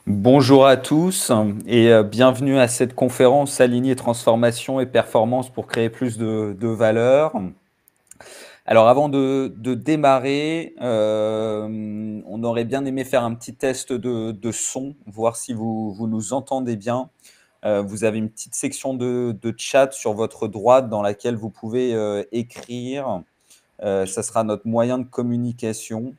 Bonjour à tous et bienvenue à cette conférence Aligner transformation et performance pour créer plus de valeur. Alors avant de démarrer, on aurait bien aimé faire un petit test de son, voir si vous nous entendez bien. Vous avez une petite section de chat sur votre droite dans laquelle vous pouvez écrire. Ça sera notre moyen de communication.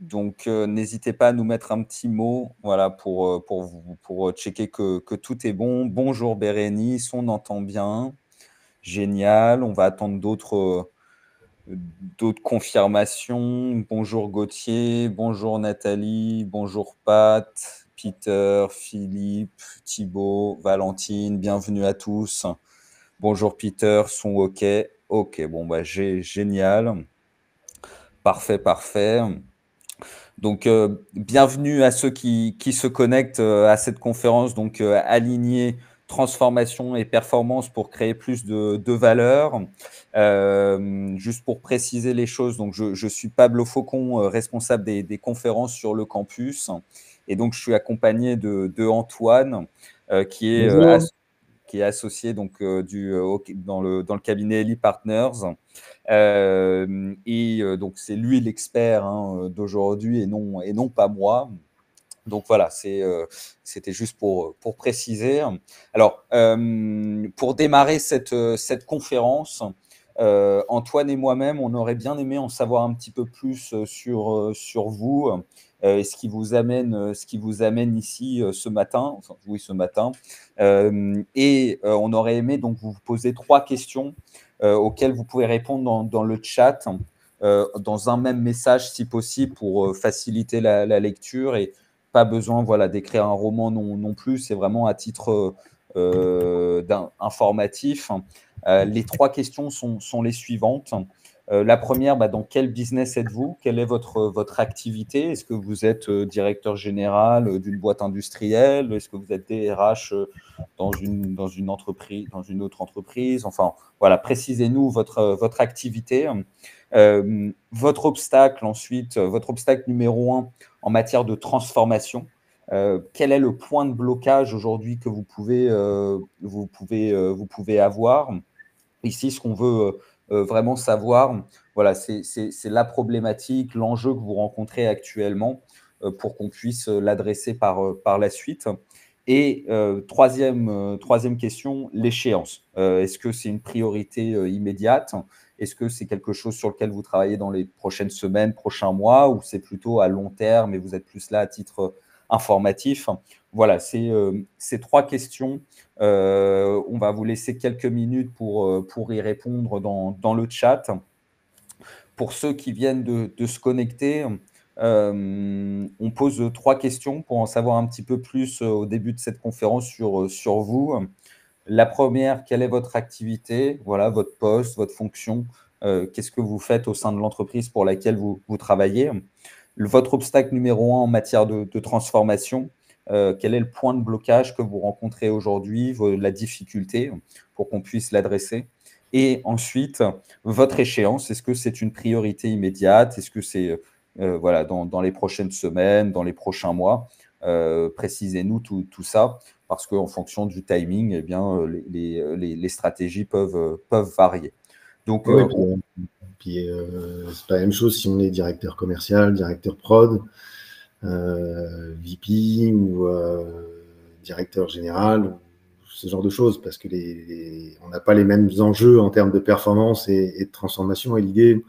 Donc, n'hésitez pas à nous mettre un petit mot, voilà, pour checker que tout est bon. Bonjour Bérénice, on entend bien. Génial. On va attendre d'autres confirmations. Bonjour Gauthier, bonjour Nathalie, bonjour Pat, Peter, Philippe, Thibaut, Valentine, bienvenue à tous. Bonjour Peter, son OK. OK, bon, bah, génial. Parfait, parfait. Donc, bienvenue à ceux qui se connectent à cette conférence, donc aligner transformation et performance pour créer plus de valeur. Juste pour préciser les choses, donc je suis Pablo Faucon, responsable des conférences sur le campus. Et donc, je suis accompagné de Antoine, qui est Bonjour. qui est associé donc, dans le cabinet Elite Partners. Donc, c'est lui l'expert d'aujourd'hui et non pas moi. Donc voilà, c'était juste pour préciser. Alors, pour démarrer cette conférence, Antoine et moi-même, on aurait bien aimé en savoir un petit peu plus sur vous et ce qui vous amène ici ce matin. Enfin, oui, ce matin. On aurait aimé donc vous poser 3 questions auxquelles vous pouvez répondre dans le chat, dans un même message si possible pour faciliter la lecture et pas besoin d'écrire un roman non plus, c'est vraiment à titre informatif. Les 3 questions sont les suivantes. La première, dans quel business êtes-vous? Quelle est votre activité? Est-ce que vous êtes directeur général d'une boîte industrielle? Est-ce que vous êtes DRH dans une entreprise, dans une autre entreprise? Enfin, voilà, précisez-nous votre activité. Votre obstacle ensuite, votre obstacle numéro 1 en matière de transformation. Quel est le point de blocage aujourd'hui que vous pouvez avoir? Ici, ce qu'on veut vraiment savoir, voilà, c'est la problématique, l'enjeu que vous rencontrez actuellement pour qu'on puisse l'adresser par la suite. Et troisième question, l'échéance. Est-ce que c'est une priorité immédiate? Est-ce que c'est quelque chose sur lequel vous travaillez dans les prochaines semaines, prochains mois, ou c'est plutôt à long terme et vous êtes plus là à titre informatif? Voilà, c'est ces 3 questions. On va vous laisser quelques minutes pour y répondre dans le chat. Pour ceux qui viennent de se connecter, on pose 3 questions pour en savoir un petit peu plus au début de cette conférence sur vous. La première, quelle est votre activité? Voilà, votre poste, votre fonction. Qu'est-ce que vous faites au sein de l'entreprise pour laquelle vous travaillez? Votre obstacle numéro 1 en matière de transformation. Quel est le point de blocage que vous rencontrez aujourd'hui, la difficulté, pour qu'on puisse l'adresser? Et ensuite, votre échéance, est-ce que c'est une priorité immédiate? Est-ce que c'est voilà, dans les prochaines semaines, dans les prochains mois? Précisez-nous tout ça, parce qu'en fonction du timing, eh bien, les stratégies peuvent varier. Donc, Oui, puis c'est pas la même chose si on est directeur commercial, directeur prod, VP ou directeur général, ou ce genre de choses, parce que on n'a pas les mêmes enjeux en termes de performance et de transformation. Et l'idée,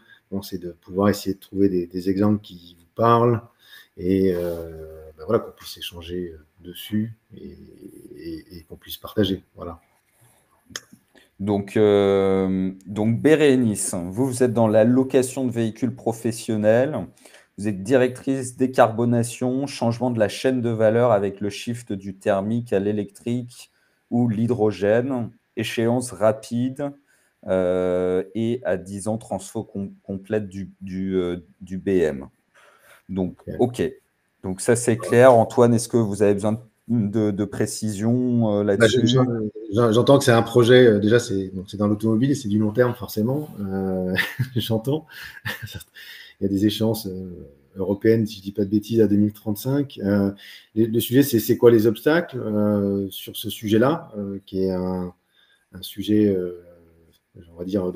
c'est de pouvoir essayer de trouver des exemples qui vous parlent et voilà, qu'on puisse échanger dessus et qu'on puisse partager. Voilà. Donc Bérénice, vous êtes dans la location de véhicules professionnels. Vous êtes directrice décarbonation, changement de la chaîne de valeur avec le shift du thermique à l'électrique ou l'hydrogène, échéance rapide et à 10 ans transfo complète du BM. Donc, Okay. OK. Donc ça, c'est clair. Antoine, est-ce que vous avez besoin de précision là-dessus? J'entends que c'est un projet, déjà c'est dans l'automobile et c'est du long terme forcément, j'entends. Il y a des échéances européenne, si je ne dis pas de bêtises, à 2035. Le sujet, c'est quoi les obstacles sur ce sujet-là, qui est un sujet, on va dire,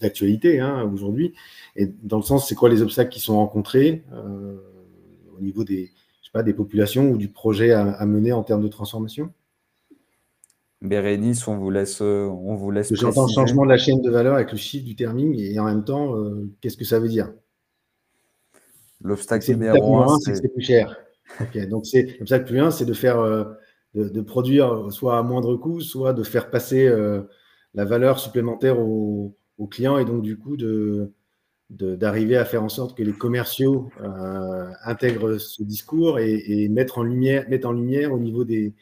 d'actualité aujourd'hui. Et dans le sens, c'est quoi les obstacles qui sont rencontrés au niveau des, je sais pas, des populations ou du projet à mener en termes de transformation? Bérénice, on vous laisse J'entends préciser. changement de la chaîne de valeur avec le chiffre du timing et en même temps, qu'est-ce que ça veut dire? L'obstacle L'obstacle numéro un, numéro un, c'est que c'est c'est plus cher. Ok, donc l'obstacle plus un, c'est de faire, de produire soit à moindre coût, soit de faire passer la valeur supplémentaire aux clients et donc du coup d'arriver à faire en sorte que les commerciaux intègrent ce discours et mettent en lumière au niveau des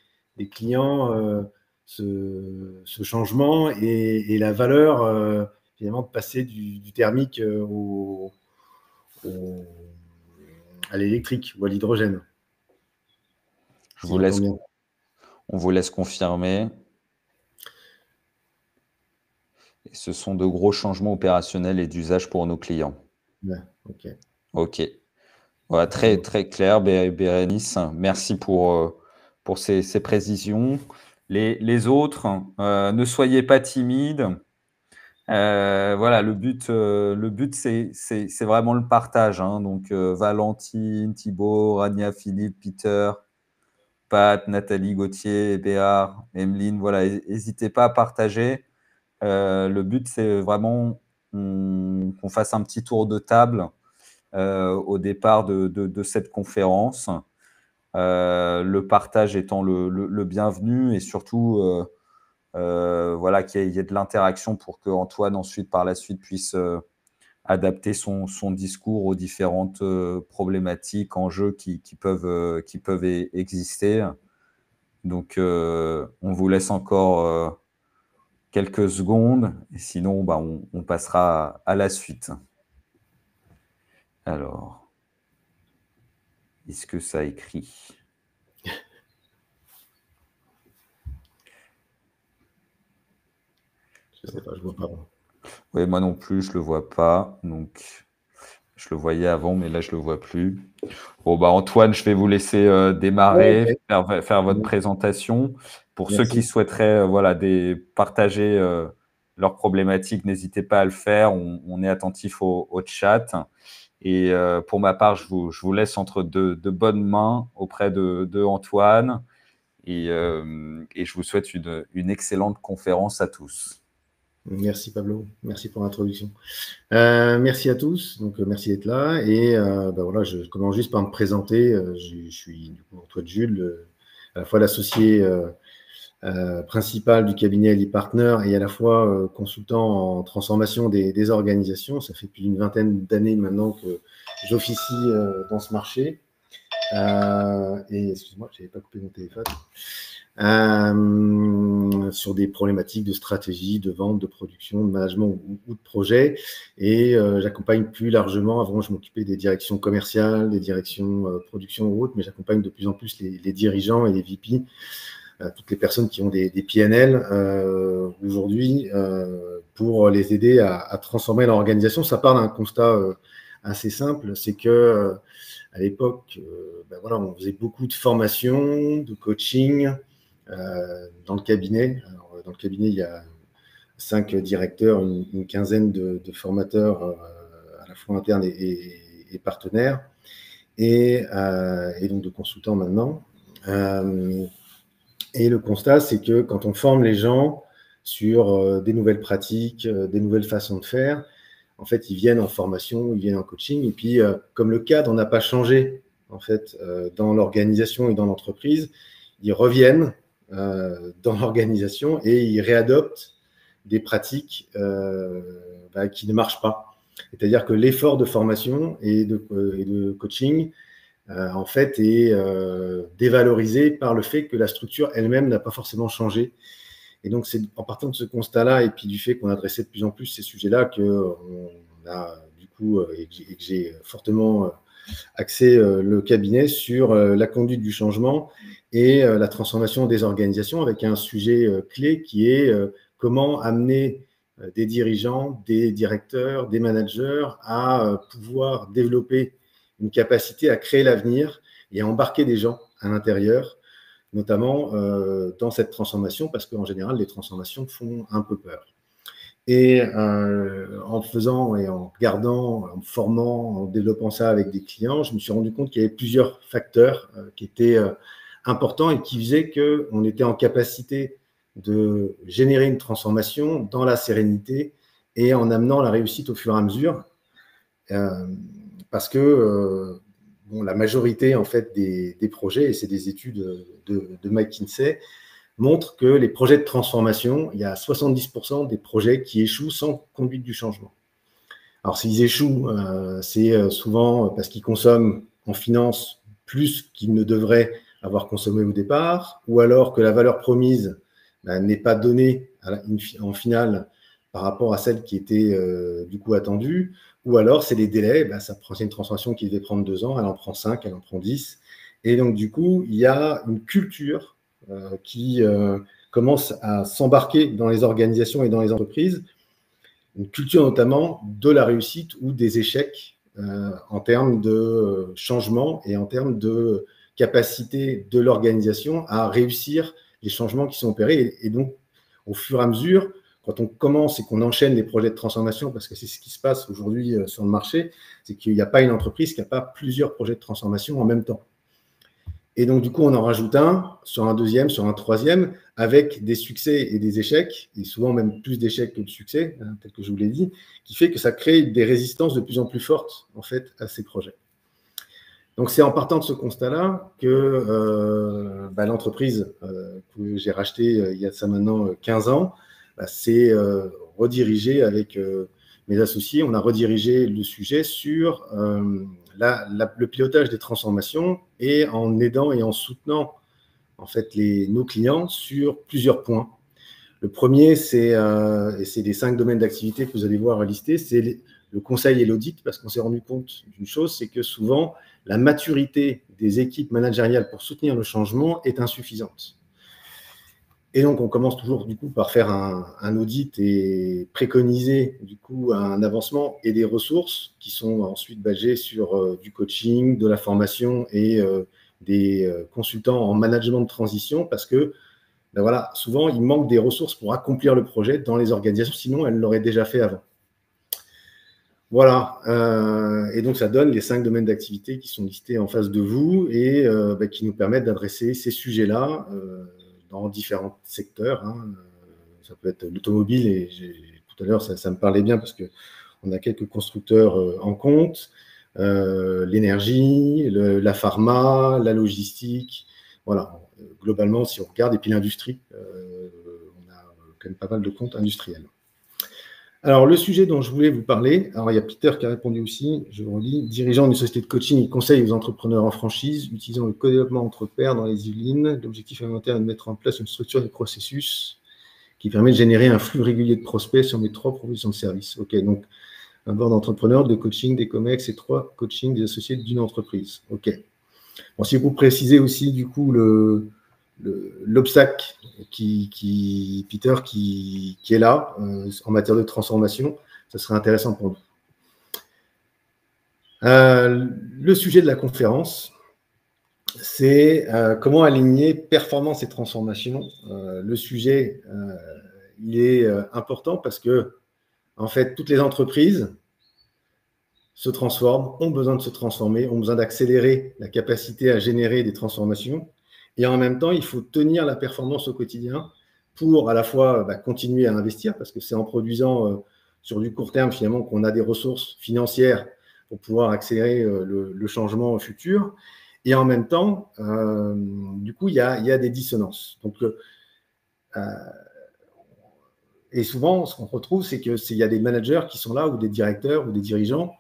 clients ce changement et la valeur finalement de passer du thermique au- à l'électrique ou à l'hydrogène, je si vous j'entends laisse, bien. on vous laisse confirmer. Et ce sont de gros changements opérationnels et d'usage pour nos clients. Ouais, ok. Ok. Voilà, très, très clair, Bérénice. Merci pour ces précisions. Les autres, ne soyez pas timides. Voilà, le but c'est vraiment le partage, hein. Donc, Valentine, Thibaut, Rania, Philippe, Peter, Pat, Nathalie, Gauthier, Béard, Emeline, voilà, n'hésitez pas à partager. Le but, c'est vraiment qu'on fasse un petit tour de table au départ de cette conférence. Le partage étant le bienvenu et surtout voilà, qu'il y ait de l'interaction pour que Antoine ensuite, par la suite, puisse adapter son discours aux différentes problématiques, enjeux qui peuvent exister. Donc, on vous laisse encore quelques secondes, et sinon, bah, on passera à la suite. Alors, est-ce que ça écrit? Je sais pas, je vois pas. Oui, moi non plus, je le vois pas. Donc, je le voyais avant, mais là, je le vois plus. Bon, bah, Antoine, je vais vous laisser Ouais, démarrer, ok. faire votre présentation. Pour ceux qui Merci. souhaiteraient voilà, partager leurs problématiques, n'hésitez pas à le faire. On est attentif au chat. Et pour ma part, je vous laisse entre de bonnes mains auprès de Antoine. Et je vous souhaite une excellente conférence à tous. Merci Pablo, merci pour l'introduction. Merci à tous, donc merci d'être là. Et ben voilà, je commence juste par me présenter. Je suis du coup Antoine Jules, à la fois l'associé principal du cabinet Ali Partner et à la fois consultant en transformation des organisations. Ça fait plus d'une vingtaine d'années maintenant que j'officie dans ce marché. Et excuse-moi, je n'avais pas coupé mon téléphone. Sur des problématiques de stratégie, de vente, de production, de management ou de projet. Et j'accompagne plus largement, avant je m'occupais des directions commerciales, des directions production ou autres, mais j'accompagne de plus en plus les dirigeants et les VP, toutes les personnes qui ont des PNL aujourd'hui, pour les aider à transformer leur organisation. Ça part d'un constat assez simple, c'est que à l'époque, ben voilà, on faisait beaucoup de formation, de coaching, dans le cabinet. Alors, dans le cabinet, il y a 5 directeurs, une quinzaine de formateurs à la fois internes et partenaires, et donc de consultants maintenant. Et le constat, c'est que quand on forme les gens sur des nouvelles pratiques, des nouvelles façons de faire, en fait, ils viennent en formation, ils viennent en coaching, et puis comme le cadre n'a pas changé en fait dans l'organisation et dans l'entreprise, ils reviennent dans l'organisation et ils réadoptent des pratiques qui ne marchent pas. C'est-à-dire que l'effort de formation et de coaching, en fait, est dévalorisé par le fait que la structure elle-même n'a pas forcément changé. Et donc, c'est en partant de ce constat-là et puis du fait qu'on adressait de plus en plus ces sujets-là qu'on a, du coup, et que j'ai fortement axé le cabinet sur la conduite du changement et la transformation des organisations avec un sujet clé qui est comment amener des dirigeants, des directeurs, des managers à pouvoir développer une capacité à créer l'avenir et à embarquer des gens à l'intérieur, notamment dans cette transformation, parce qu'en général, les transformations font un peu peur. Et en faisant et en regardant, en formant, en développant ça avec des clients, je me suis rendu compte qu'il y avait plusieurs facteurs qui étaient importants et qui faisaient qu'on était en capacité de générer une transformation dans la sérénité et en amenant la réussite au fur et à mesure. Parce que bon, la majorité en fait, des projets, et c'est des études de McKinsey, montre que les projets de transformation, il y a 70% des projets qui échouent sans conduite du changement. Alors, s'ils échouent, c'est souvent parce qu'ils consomment en finance plus qu'ils ne devraient avoir consommé au départ, ou alors que la valeur promise n'est pas donnée en finale par rapport à celle qui était du coup attendue, ou alors c'est les délais, c'est une transformation qui devait prendre 2 ans, elle en prend 5, elle en prend 10, et donc du coup, il y a une culture qui commence à s'embarquer dans les organisations et dans les entreprises, une culture notamment de la réussite ou des échecs en termes de changement et en termes de capacité de l'organisation à réussir les changements qui sont opérés. Et donc, au fur et à mesure, quand on commence et qu'on enchaîne les projets de transformation, parce que c'est ce qui se passe aujourd'hui sur le marché, c'est qu'il n'y a pas une entreprise qui n'a pas plusieurs projets de transformation en même temps. Et donc, du coup, on en rajoute un sur un deuxième, sur un troisième, avec des succès et des échecs, et souvent même plus d'échecs que de succès, tel que je vous l'ai dit, qui fait que ça crée des résistances de plus en plus fortes, en fait, à ces projets. Donc, c'est en partant de ce constat-là que l'entreprise que j'ai rachetée il y a de ça maintenant 15 ans, s'est redirigée avec mes associés. On a redirigé le sujet sur le pilotage des transformations et en aidant et en soutenant en fait nos clients sur plusieurs points. Le premier, c'est les 5 domaines d'activité que vous allez voir listés, c'est le conseil et l'audit, parce qu'on s'est rendu compte d'une chose, c'est que souvent, la maturité des équipes managériales pour soutenir le changement est insuffisante. Et donc, on commence toujours du coup par faire un audit et préconiser du coup un avancement et des ressources qui sont ensuite basées sur du coaching, de la formation et des consultants en management de transition, parce que voilà, souvent, il manque des ressources pour accomplir le projet dans les organisations, sinon elles l'auraient déjà fait avant. Voilà, et donc ça donne les 5 domaines d'activité qui sont listés en face de vous et qui nous permettent d'adresser ces sujets-là dans différents secteurs. Ça peut être l'automobile, et tout à l'heure, ça me parlait bien parce qu'on a quelques constructeurs en compte, l'énergie, la pharma, la logistique, voilà. Globalement, si on regarde, et puis l'industrie, on a quand même pas mal de comptes industriels. Alors, le sujet dont je voulais vous parler, alors il y a Peter qui a répondu aussi, je vous relis, dirigeant d'une société de coaching et conseil aux entrepreneurs en franchise, utilisant le co-développement entre pairs dans les Yvelines. L'objectif alimentaire est de mettre en place une structure de processus qui permet de générer un flux régulier de prospects sur mes 3 propositions de services. OK, donc un board d'entrepreneurs, de coaching, des COMEX et 3 coachings des associés d'une entreprise. OK. Bon, si vous précisez aussi du coup l'obstacle Peter, qui est là en matière de transformation, ce serait intéressant pour nous. Le sujet de la conférence, c'est comment aligner performance et transformation. Le sujet, il est important parce que, en fait, toutes les entreprises se transforment, ont besoin de se transformer, ont besoin d'accélérer la capacité à générer des transformations. Et en même temps, il faut tenir la performance au quotidien pour à la fois continuer à investir, parce que c'est en produisant sur du court terme, finalement, qu'on a des ressources financières pour pouvoir accélérer le changement futur. Et en même temps, du coup, il y a des dissonances. Donc, et souvent, ce qu'on retrouve, c'est qu'il y a des managers qui sont là, ou des directeurs, ou des dirigeants,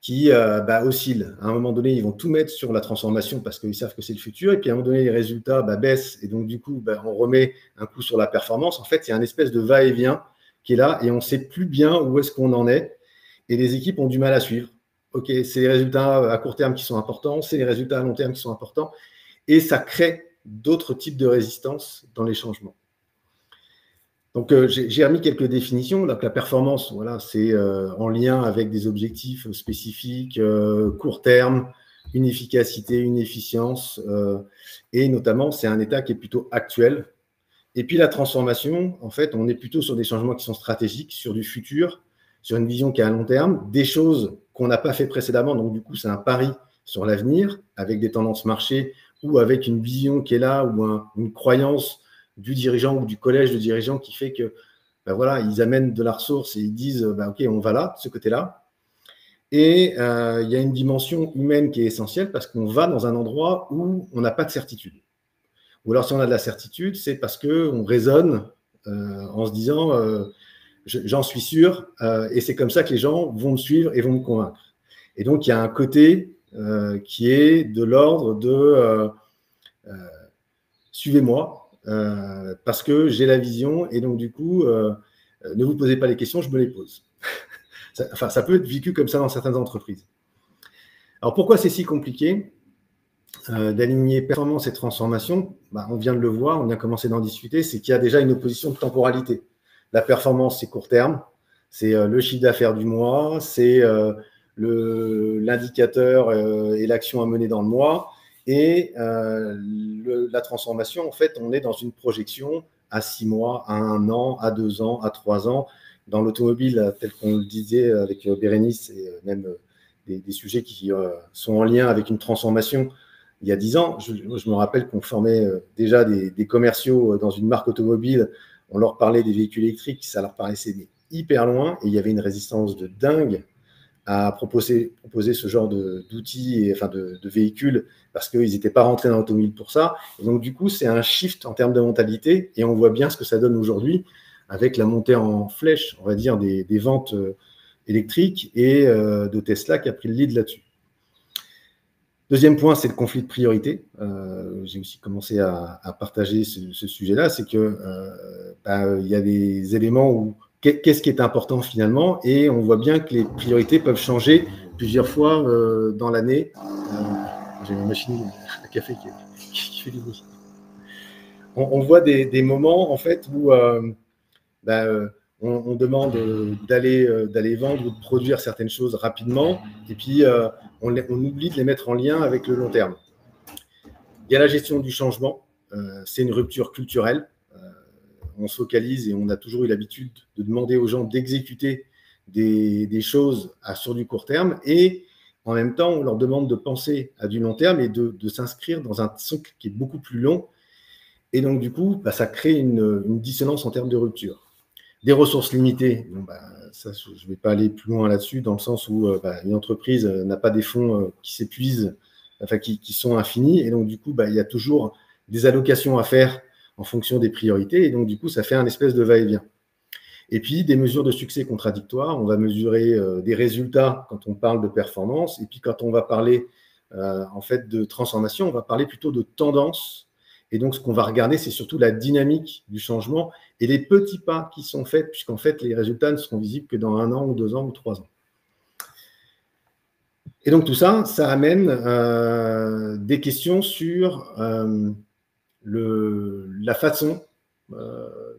qui oscillent. À un moment donné, ils vont tout mettre sur la transformation parce qu'ils savent que c'est le futur. Et puis, à un moment donné, les résultats baissent. Et donc, du coup, on remet un coup sur la performance. En fait, il y a une espèce de va-et-vient qui est là et on ne sait plus bien où est-ce qu'on en est. Et les équipes ont du mal à suivre. OK, c'est les résultats à court terme qui sont importants, c'est les résultats à long terme qui sont importants. Et ça crée d'autres types de résistance dans les changements. Donc, j'ai remis quelques définitions. Donc, la performance, voilà, c'est en lien avec des objectifs spécifiques, court terme, une efficacité, une efficience, et notamment, c'est un état qui est plutôt actuel. Et puis, la transformation, en fait, on est plutôt sur des changements qui sont stratégiques, sur du futur, sur une vision qui est à long terme, des choses qu'on n'a pas fait précédemment. Donc, du coup, c'est un pari sur l'avenir, avec des tendances marché ou avec une vision qui est là, ou une croyance du dirigeant ou du collège de dirigeants qui fait que, ben voilà, ils amènent de la ressource et ils disent, ben OK, on va là, de ce côté-là. Et il y a une dimension humaine qui est essentielle parce qu'on va dans un endroit où on n'a pas de certitude. Ou alors, si on a de la certitude, c'est parce qu'on raisonne en se disant, j'en suis sûr, et c'est comme ça que les gens vont me suivre et vont me convaincre. Et donc, il y a un côté qui est de l'ordre de suivez-moi, parce que j'ai la vision, et donc du coup, ne vous posez pas les questions, je me les pose. Ça peut être vécu comme ça dans certaines entreprises. Alors, pourquoi c'est si compliqué d'aligner performance et transformation? On vient de le voir, on a commencé d'en discuter, c'est qu'il y a déjà une opposition de temporalité. La performance, c'est court terme, c'est le chiffre d'affaires du mois, c'est l'indicateur et l'action à mener dans le mois. Et la transformation, en fait, on est dans une projection à 6 mois, à 1 an, à 2 ans, à 3 ans. Dans l'automobile, tel qu'on le disait avec Bérénice, et même des sujets qui sont en lien avec une transformation. Il y a 10 ans, je me rappelle qu'on formait déjà des commerciaux dans une marque automobile. On leur parlait des véhicules électriques, ça leur paraissait hyper loin, et il y avait une résistance de dingue à proposer ce genre d'outils, et enfin de véhicules, parce qu'ils n'étaient pas rentrés dans l'automobile pour ça. Et donc, du coup, c'est un shift en termes de mentalité, et on voit bien ce que ça donne aujourd'hui avec la montée en flèche, on va dire, des ventes électriques, et de Tesla qui a pris le lead là-dessus. Deuxième point, c'est le conflit de priorité. J'ai aussi commencé à partager ce sujet-là, c'est que il y a des éléments où qu'est-ce qui est important finalement, et on voit bien que les priorités peuvent changer plusieurs fois dans l'année. J'ai une machine à café qui fait du bruit. On voit des moments en fait où on demande d'aller vendre ou de produire certaines choses rapidement, et puis on oublie de les mettre en lien avec le long terme. Il y a la gestion du changement, c'est une rupture culturelle. On se focalise et on a toujours eu l'habitude de demander aux gens d'exécuter des choses sur du court terme, et en même temps, on leur demande de penser à du long terme et de s'inscrire dans un cycle qui est beaucoup plus long. Et donc, du coup, ça crée une dissonance en termes de rupture. Des ressources limitées, ça, je ne vais pas aller plus loin là-dessus, dans le sens où une entreprise n'a pas des fonds qui s'épuisent, enfin qui sont infinis, et donc du coup, il y a toujours des allocations à faire en fonction des priorités, et donc du coup, ça fait un espèce de va-et-vient. Et puis, des mesures de succès contradictoires, on va mesurer des résultats quand on parle de performance, et puis quand on va parler en fait de transformation, on va parler plutôt de tendance. Et donc, ce qu'on va regarder, c'est surtout la dynamique du changement et les petits pas qui sont faits, puisqu'en fait, les résultats ne seront visibles que dans 1 an ou 2 ans ou 3 ans. Et donc, tout ça, ça amène des questions sur la façon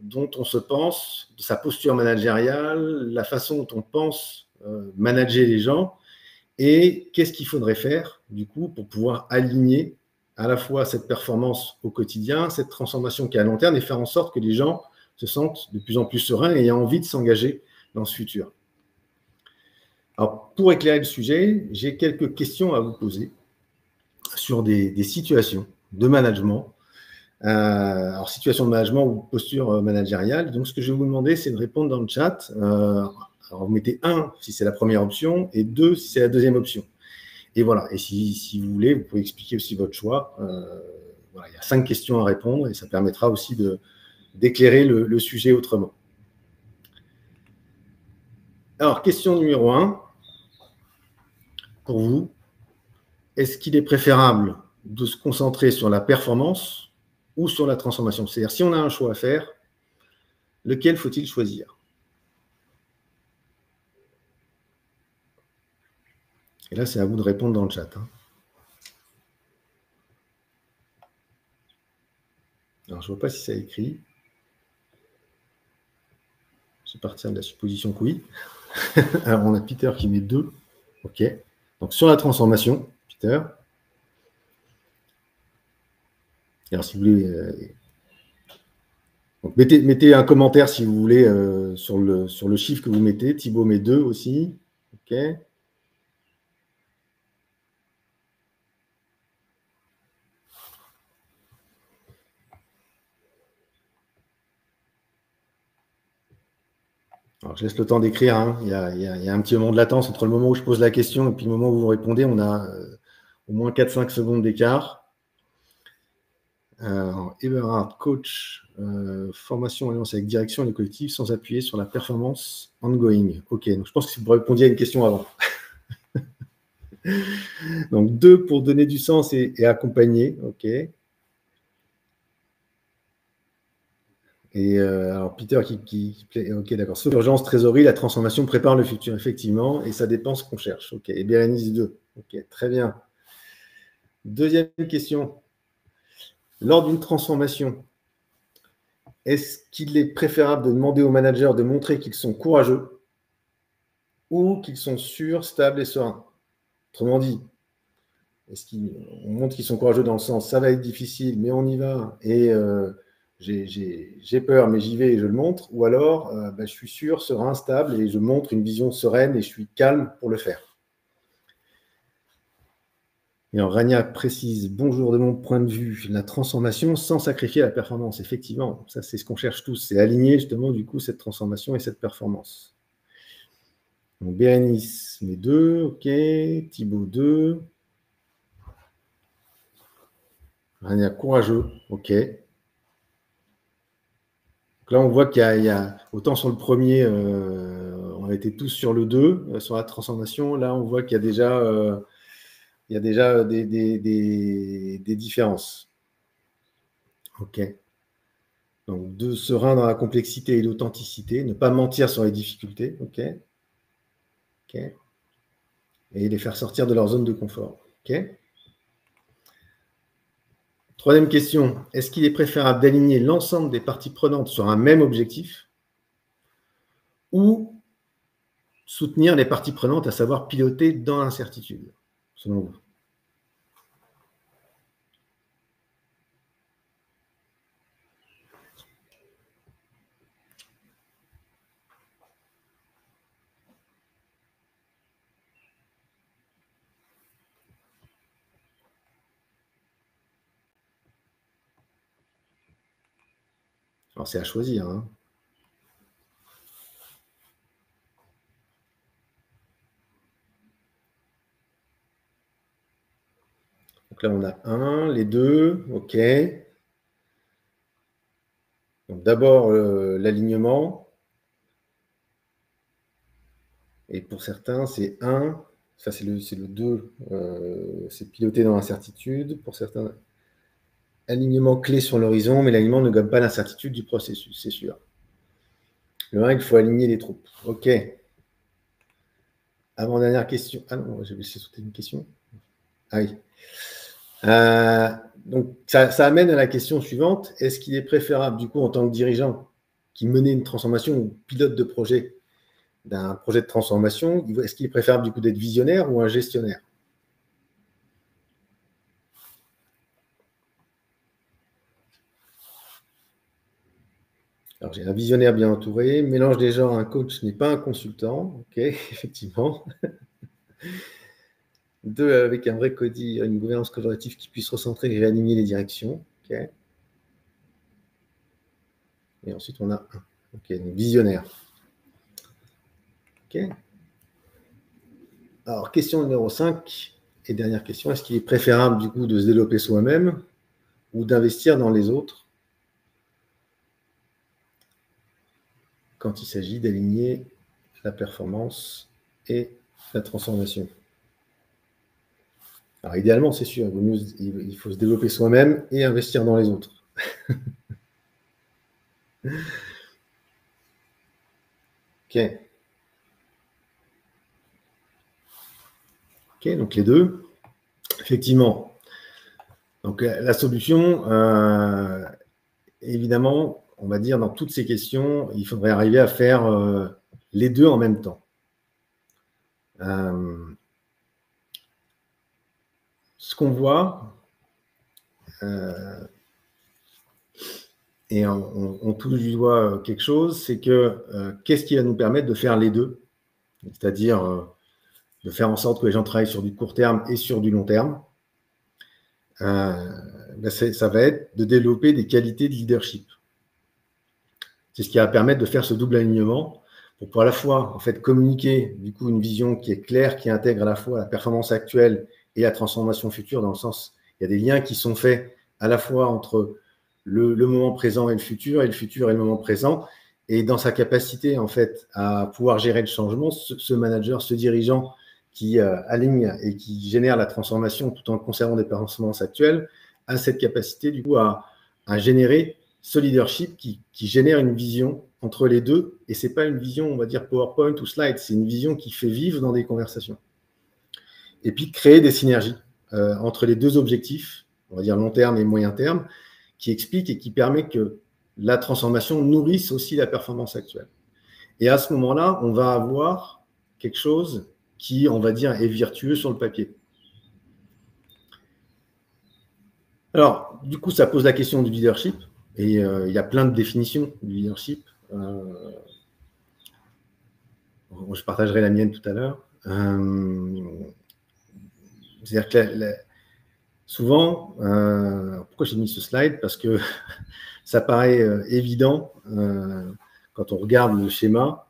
dont on se pense, sa posture managériale, la façon dont on pense manager les gens, et qu'est-ce qu'il faudrait faire, du coup, pour pouvoir aligner à la fois cette performance au quotidien, cette transformation qui est à long terme, et faire en sorte que les gens se sentent de plus en plus sereins et aient envie de s'engager dans ce futur. Alors, pour éclairer le sujet, j'ai quelques questions à vous poser sur des situations de management. Alors, situation de management ou posture managériale. Donc, ce que je vais vous demander, c'est de répondre dans le chat. Alors, vous mettez 1 si c'est la première option et 2 si c'est la deuxième option. Et voilà. Et si vous voulez, vous pouvez expliquer aussi votre choix. Voilà, il y a 5 questions à répondre et ça permettra aussi d'éclairer le sujet autrement. Alors, question numéro 1. Pour vous, est-ce qu'il est préférable de se concentrer sur la performance ou sur la transformation? C'est-à-dire, si on a un choix à faire, lequel faut-il choisir? Et là, c'est à vous de répondre dans le chat. Alors, je ne vois pas si ça écrit. partir de la supposition que oui. Alors, on a Peter qui met 2. OK. Donc, sur la transformation, Peter. Alors, si vous voulez... donc, mettez un commentaire, si vous voulez, sur le chiffre que vous mettez. Thibaut met 2 aussi. OK. Alors, je laisse le temps d'écrire. Hein. Il y a un petit moment de latence entre le moment où je pose la question et puis le moment où vous répondez. On a au moins 4-5 secondes d'écart. Eberhard, coach, formation alliance avec direction et les collectifs sans appuyer sur la performance ongoing. OK, donc je pense que vous répondiez à une question avant. Donc 2 pour donner du sens et accompagner. OK. Et alors Peter OK, d'accord. Sauf l'urgence, trésorerie, la transformation prépare le futur, effectivement, et ça dépend ce qu'on cherche. OK. Et Bérénice 2. OK, très bien. Deuxième question. Lors d'une transformation, est-ce qu'il est préférable de demander aux managers de montrer qu'ils sont courageux ou qu'ils sont sûrs, stables et sereins? Autrement dit, est-ce qu'on montre qu'ils sont courageux dans le sens ça va être difficile, mais on y va, et j'ai peur, mais j'y vais et je le montre, ou alors je suis sûr, serein, stable, et je montre une vision sereine et je suis calme pour le faire. Et alors, Rania précise, bonjour, de mon point de vue, la transformation sans sacrifier la performance. Effectivement, ça c'est ce qu'on cherche tous, c'est aligner justement du coup cette transformation et cette performance. Donc, Bérénice met 2, OK, Thibaut 2. Rania courageux, OK. Donc là, on voit qu'il y a, autant sur le premier, on était tous sur le 2, sur la transformation. Là, on voit qu'il y a déjà... il y a déjà des différences. OK. Donc, de serein dans la complexité et l'authenticité, ne pas mentir sur les difficultés. OK. OK. Et les faire sortir de leur zone de confort. OK. Troisième question. Est-ce qu'il est préférable d'aligner l'ensemble des parties prenantes sur un même objectif ou soutenir les parties prenantes, à savoir piloter dans l'incertitude, selon vous? Alors, c'est à choisir. Hein. Donc là, on a 1, les 2, OK. Donc d'abord, l'alignement. Et pour certains, c'est 1. Ça, c'est le 2. C'est piloter dans l'incertitude. Pour certains, alignement clé sur l'horizon, mais l'alignement ne gomme pas l'incertitude du processus, c'est sûr. Le 1, il faut aligner les troupes. OK. Avant-dernière question. Ah non, j'ai laissé sauter une question. Ah oui. Donc, ça amène à la question suivante. Est-ce qu'il est préférable, du coup, en tant que dirigeant qui menait une transformation ou pilote de projet d'un projet de transformation, est-ce qu'il est préférable, du coup, d'être visionnaire ou un gestionnaire? Alors, j'ai un visionnaire bien entouré. Mélange des genres, un coach n'est pas un consultant. OK, effectivement. 2, avec un vrai codie, une gouvernance collaborative qui puisse recentrer et réaligner les directions. OK. Et ensuite, on a 1. OK, donc visionnaire. OK. Alors, question numéro 5 et dernière question. Est-ce qu'il est préférable, du coup, de se développer soi-même ou d'investir dans les autres quand il s'agit d'aligner la performance et la transformation? Alors, idéalement, c'est sûr, il faut se développer soi-même et investir dans les autres. OK. OK, donc les deux. Effectivement. Donc, la solution, évidemment, on va dire, dans toutes ces questions, il faudrait arriver à faire les deux en même temps. Ce qu'on voit, et on touche du doigt quelque chose, c'est que qu'est-ce qui va nous permettre de faire les deux? C'est-à-dire de faire en sorte que les gens travaillent sur du court terme et sur du long terme. Ça va être de développer des qualités de leadership. C'est ce qui va permettre de faire ce double alignement pour à la fois en fait, communiquer du coup, une vision qui est claire, qui intègre à la fois la performance actuelle et la transformation future, dans le sens, il y a des liens qui sont faits à la fois entre le moment présent et le futur et le moment présent. Et dans sa capacité en fait, à pouvoir gérer le changement, ce manager, ce dirigeant qui aligne et qui génère la transformation tout en conservant des performances actuelles, a cette capacité du coup à générer ce leadership qui génère une vision entre les deux. Et ce n'est pas une vision, on va dire, PowerPoint ou slide, c'est une vision qui fait vivre dans des conversations. Et puis créer des synergies entre les deux objectifs, on va dire long terme et moyen terme, qui explique et qui permet que la transformation nourrisse aussi la performance actuelle. Et à ce moment-là, on va avoir quelque chose qui, on va dire, est vertueux sur le papier. Alors, du coup, ça pose la question du leadership. Et il y a plein de définitions du leadership. Je partagerai la mienne tout à l'heure. C'est-à-dire que souvent, pourquoi j'ai mis ce slide? Parce que ça paraît évident quand on regarde le schéma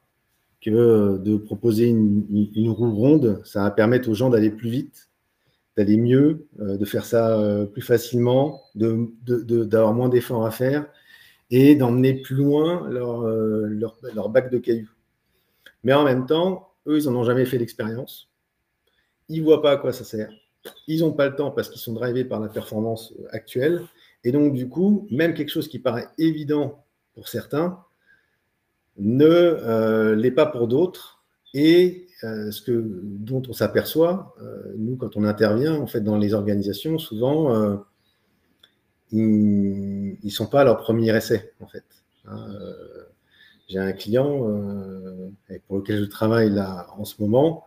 que de proposer une roue ronde, ça va permettre aux gens d'aller plus vite, d'aller mieux, de faire ça plus facilement, d'avoir moins d'efforts à faire et d'emmener plus loin leur bac de cailloux. Mais en même temps, eux, ils n'en ont jamais fait l'expérience. Ils ne voient pas à quoi ça sert. Ils n'ont pas le temps parce qu'ils sont drivés par la performance actuelle. Et donc, du coup, même quelque chose qui paraît évident pour certains ne l'est pas pour d'autres. Et dont on s'aperçoit, nous, quand on intervient en fait, dans les organisations, souvent, ils ne sont pas à leur premier essai, en fait. J'ai un client pour lequel je travaille là en ce moment.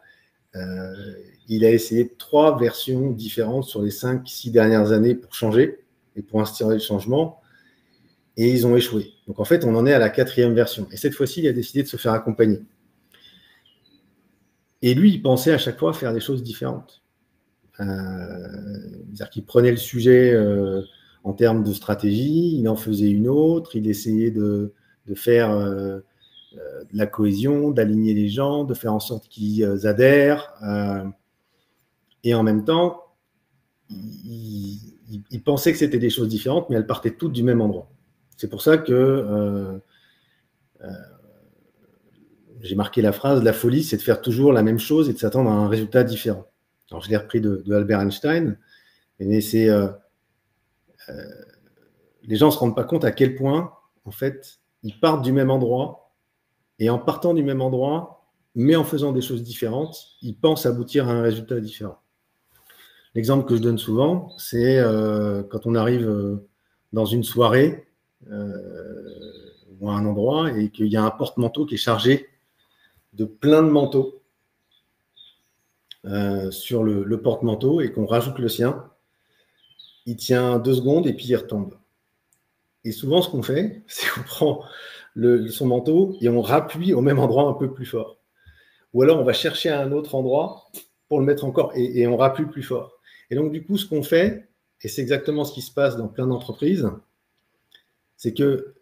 Il a essayé 3 versions différentes sur les 5-6 dernières années pour changer et pour instaurer le changement. Et ils ont échoué. Donc, en fait, on en est à la 4e version. Et cette fois-ci, il a décidé de se faire accompagner. Et lui, il pensait à chaque fois faire des choses différentes. C'est-à-dire qu'il prenait le sujet en termes de stratégie, il en faisait une autre, il essayait de faire de la cohésion, d'aligner les gens, de faire en sorte qu'ils adhèrent. Et en même temps, il pensait que c'était des choses différentes, mais elles partaient toutes du même endroit. C'est pour ça que j'ai marqué la phrase « La folie, c'est de faire toujours la même chose et de s'attendre à un résultat différent ». Alors, je l'ai repris de Albert Einstein, mais c'est les gens ne se rendent pas compte à quel point, en fait, ils partent du même endroit et en partant du même endroit, mais en faisant des choses différentes, ils pensent aboutir à un résultat différent. L'exemple que je donne souvent, c'est quand on arrive dans une soirée ou à un endroit et qu'il y a un porte-manteau qui est chargé de plein de manteaux sur le porte-manteau et qu'on rajoute le sien, il tient 2 secondes et puis il retombe. Et souvent, ce qu'on fait, c'est qu'on prend son manteau et on rappuie au même endroit un peu plus fort. Ou alors, on va chercher à un autre endroit pour le mettre encore et on rappuie plus fort. Et donc, du coup, ce qu'on fait, et c'est exactement ce qui se passe dans plein d'entreprises, c'est que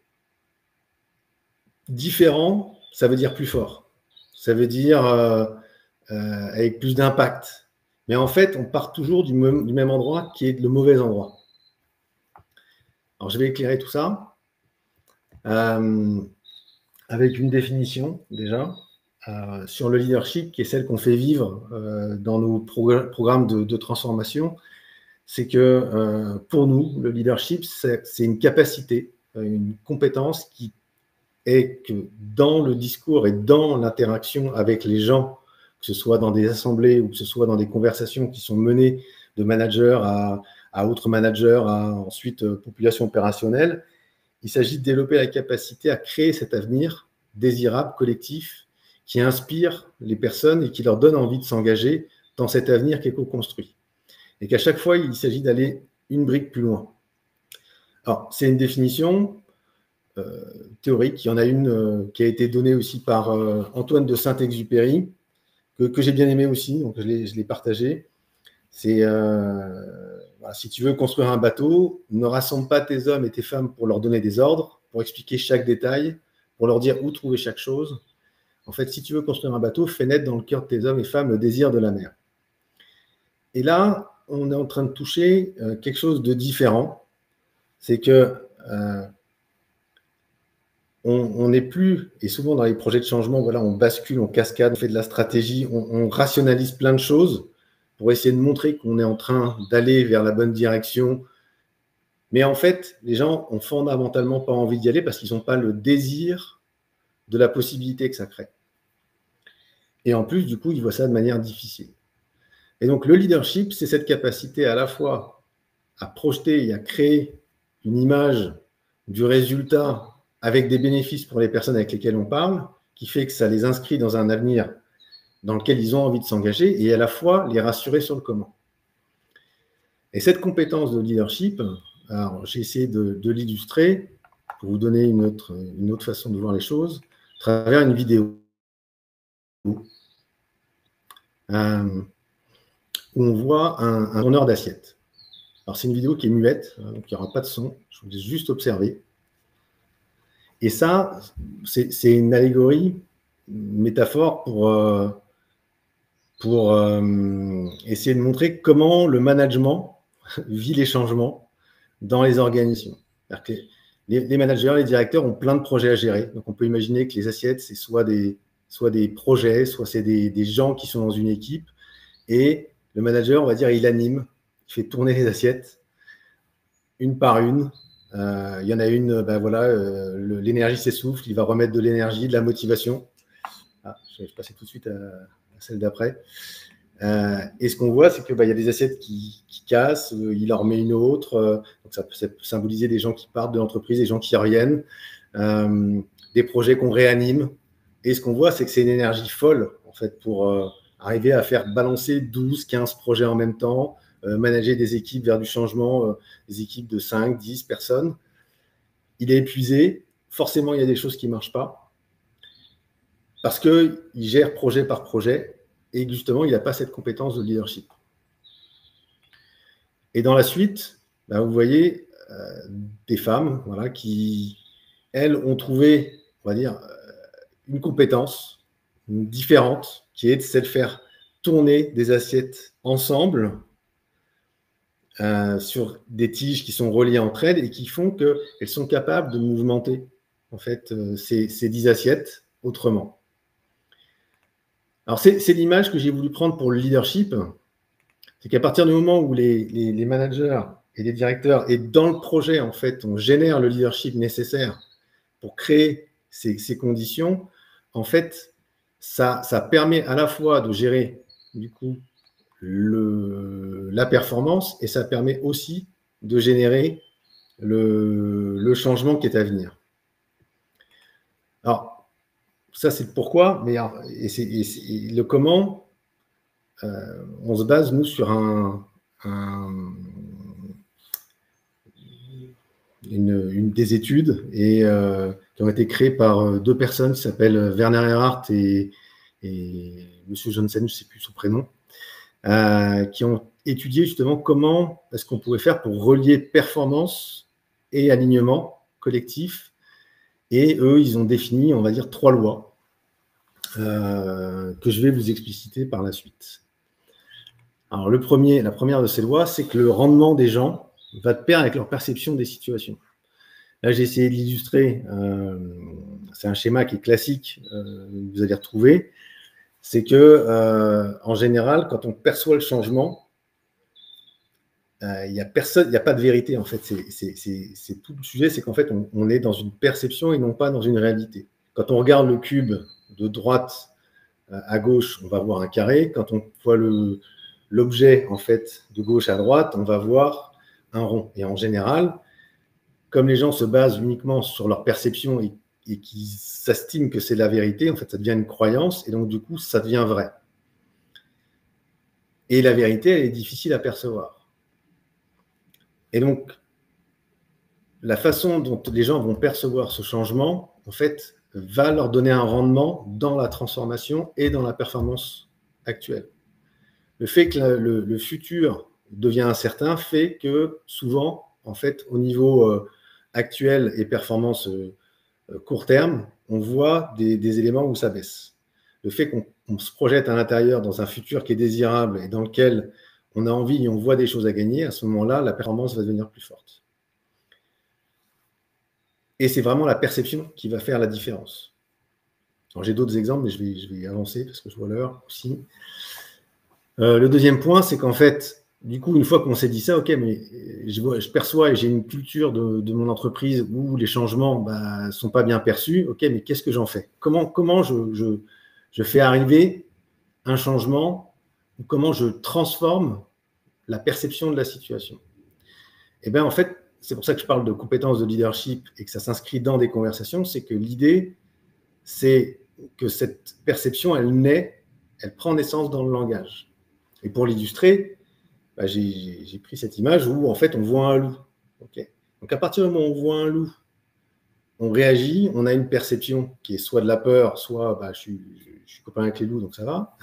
différent, ça veut dire plus fort. Ça veut dire avec plus d'impact. Mais en fait, on part toujours du même endroit qui est le mauvais endroit. Alors, je vais éclairer tout ça avec une définition déjà sur le leadership, qui est celle qu'on fait vivre dans nos programmes de transformation. C'est que pour nous, le leadership, c'est une capacité, une compétence qui est que dans le discours et dans l'interaction avec les gens, que ce soit dans des assemblées ou que ce soit dans des conversations qui sont menées de manager à autres managers, à ensuite population opérationnelle, il s'agit de développer la capacité à créer cet avenir désirable, collectif, qui inspire les personnes et qui leur donne envie de s'engager dans cet avenir qui est co-construit. Et qu'à chaque fois, il s'agit d'aller une brique plus loin. Alors, c'est une définition théorique. Il y en a une qui a été donnée aussi par Antoine de Saint-Exupéry, que j'ai bien aimé aussi, donc je l'ai partagé. C'est voilà, si tu veux construire un bateau, ne rassemble pas tes hommes et tes femmes pour leur donner des ordres, pour expliquer chaque détail, pour leur dire où trouver chaque chose. En fait, si tu veux construire un bateau, fais naître dans le cœur de tes hommes et femmes le désir de la mer. Et là, on est en train de toucher quelque chose de différent. C'est que on n'est plus, et souvent dans les projets de changement, voilà, on bascule, on cascade, on fait de la stratégie, on rationalise plein de choses pour essayer de montrer qu'on est en train d'aller vers la bonne direction. Mais en fait, les gens ont fondamentalement pas envie d'y aller parce qu'ils n'ont pas le désir de la possibilité que ça crée. Et en plus, du coup, ils voient ça de manière difficile. Et donc, le leadership, c'est cette capacité à la fois à projeter et à créer une image du résultat avec des bénéfices pour les personnes avec lesquelles on parle, qui fait que ça les inscrit dans un avenir dans lequel ils ont envie de s'engager et à la fois les rassurer sur le comment. Et cette compétence de leadership, alors j'ai essayé de l'illustrer pour vous donner une autre façon de voir les choses à travers une vidéo où on voit un tourneur d'assiettes. Alors c'est une vidéo qui est muette, donc il n'y aura pas de son, je vous laisse juste observer. Et ça, c'est une allégorie, une métaphore pour essayer de montrer comment le management vit les changements dans les organisations. Que les managers, les directeurs ont plein de projets à gérer. Donc, on peut imaginer que les assiettes, c'est soit des projets, soit c'est des gens qui sont dans une équipe. Et le manager, on va dire, il anime, il fait tourner les assiettes une par une. Il y en a une, ben voilà, l'énergie s'essouffle, il va remettre de l'énergie, de la motivation. Ah, je vais passer tout de suite à celle d'après. Et ce qu'on voit, c'est qu'il y a des assiettes qui cassent, il en remet une autre. Donc ça peut symboliser des gens qui partent de l'entreprise, des gens qui reviennent, des projets qu'on réanime. Et ce qu'on voit, c'est que c'est une énergie folle, en fait, pour arriver à faire balancer 12, 15 projets en même temps, manager des équipes vers du changement, des équipes de 5, 10 personnes. Il est épuisé. Forcément, il y a des choses qui ne marchent pas. Parce qu'il gère projet par projet. Et justement, il n'a pas cette compétence de leadership. Et dans la suite, vous voyez des femmes voilà, qui, elles, ont trouvé, on va dire, une compétence différente, qui est celle de faire tourner des assiettes ensemble sur des tiges qui sont reliées entre elles et qui font qu'elles sont capables de mouvementer en fait, ces 10 assiettes autrement. Alors, c'est l'image que j'ai voulu prendre pour le leadership. C'est qu'à partir du moment où les managers et les directeurs, et dans le projet, en fait, on génère le leadership nécessaire pour créer ces conditions, en fait, ça permet à la fois de gérer, du coup, la performance et ça permet aussi de générer le changement qui est à venir. Alors, ça, c'est le pourquoi, mais et le comment, on se base, nous, sur une des études qui ont été créées par deux personnes qui s'appellent Werner Erhard et M. Johnson, je ne sais plus son prénom, qui ont étudié justement comment est-ce qu'on pouvait faire pour relier performance et alignement collectif. Et eux, ils ont défini, on va dire, 3 lois que je vais vous expliciter par la suite. Alors, la première de ces lois, c'est que le rendement des gens va de pair avec leur perception des situations. Là, j'ai essayé de l'illustrer. C'est un schéma qui est classique, vous allez retrouver. C'est que, en général, quand on perçoit le changement, il n'y a pas de vérité, en fait. C'est tout le sujet, c'est qu'en fait, on est dans une perception et non pas dans une réalité. Quand on regarde le cube de droite à gauche, on va voir un carré. Quand on voit l'objet, en fait, de gauche à droite, on va voir un rond. Et en général, comme les gens se basent uniquement sur leur perception et qu'ils s'estiment que c'est la vérité, en fait, ça devient une croyance, et donc du coup, ça devient vrai. Et la vérité, elle est difficile à percevoir. Et donc, la façon dont les gens vont percevoir ce changement, en fait, va leur donner un rendement dans la transformation et dans la performance actuelle. Le fait que le futur devient incertain fait que souvent, en fait, au niveau actuel et performance court terme, on voit des éléments où ça baisse. Le fait qu'on se projette à l'intérieur dans un futur qui est désirable et dans lequel on a envie et on voit des choses à gagner, à ce moment-là, la performance va devenir plus forte. Et c'est vraiment la perception qui va faire la différence. Alors, j'ai d'autres exemples, mais je vais avancer parce que je vois l'heure aussi. Le deuxième point, c'est qu'en fait, du coup, une fois qu'on s'est dit ça, ok, mais je perçois et j'ai une culture de mon entreprise où les changements ne sont pas bien perçus, ok, mais qu'est-ce que j'en fais? Comment je fais arriver un changement ou comment je transforme la perception de la situation? Et bien, en fait, c'est pour ça que je parle de compétences de leadership et que ça s'inscrit dans des conversations, c'est que l'idée, c'est que cette perception, elle prend naissance dans le langage. Et pour l'illustrer, j'ai pris cette image où, en fait, on voit un loup. Okay. Donc, à partir du moment où on voit un loup, on réagit, on a une perception qui est soit de la peur, soit je suis copain avec les loups, donc ça va.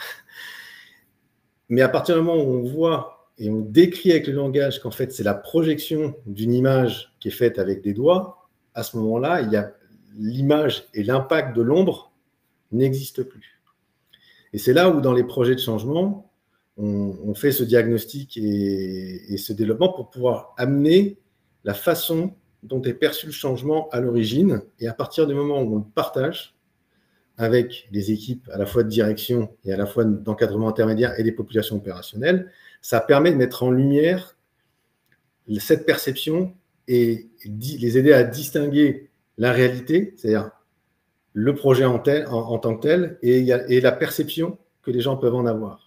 Mais à partir du moment où on voit et on décrit avec le langage qu'en fait, c'est la projection d'une image qui est faite avec des doigts, à ce moment-là, il y a l'image et l'impact de l'ombre n'existent plus. Et c'est là où, dans les projets de changement, on fait ce diagnostic et ce développement pour pouvoir amener la façon dont est perçu le changement à l'origine. Et à partir du moment où on le partage avec les équipes à la fois de direction et à la fois d'encadrement intermédiaire et des populations opérationnelles, ça permet de mettre en lumière cette perception et les aider à distinguer la réalité, c'est-à-dire le projet en tant que tel, et la perception que les gens peuvent en avoir.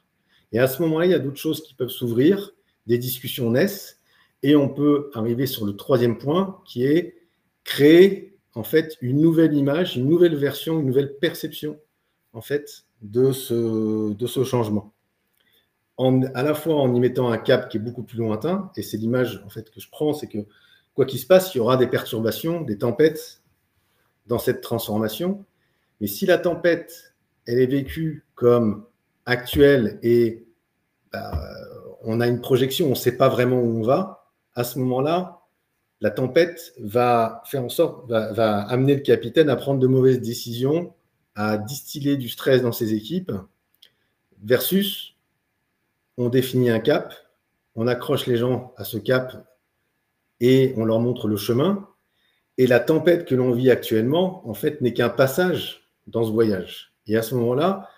Et à ce moment-là, il y a d'autres choses qui peuvent s'ouvrir, des discussions naissent, et on peut arriver sur le troisième point, qui est créer en fait une nouvelle image, une nouvelle version, une nouvelle perception en fait de ce changement. À la fois en y mettant un cap qui est beaucoup plus lointain, et c'est l'image en fait que je prends, c'est que quoi qu'il se passe, il y aura des perturbations, des tempêtes dans cette transformation. Mais si la tempête, elle est vécue comme actuelle et on a une projection, on ne sait pas vraiment où on va, à ce moment-là, la tempête va faire en sorte, va amener le capitaine à prendre de mauvaises décisions, à distiller du stress dans ses équipes, versus on définit un cap, on accroche les gens à ce cap et on leur montre le chemin. Et la tempête que l'on vit actuellement, en fait, n'est qu'un passage dans ce voyage. Et à ce moment-là,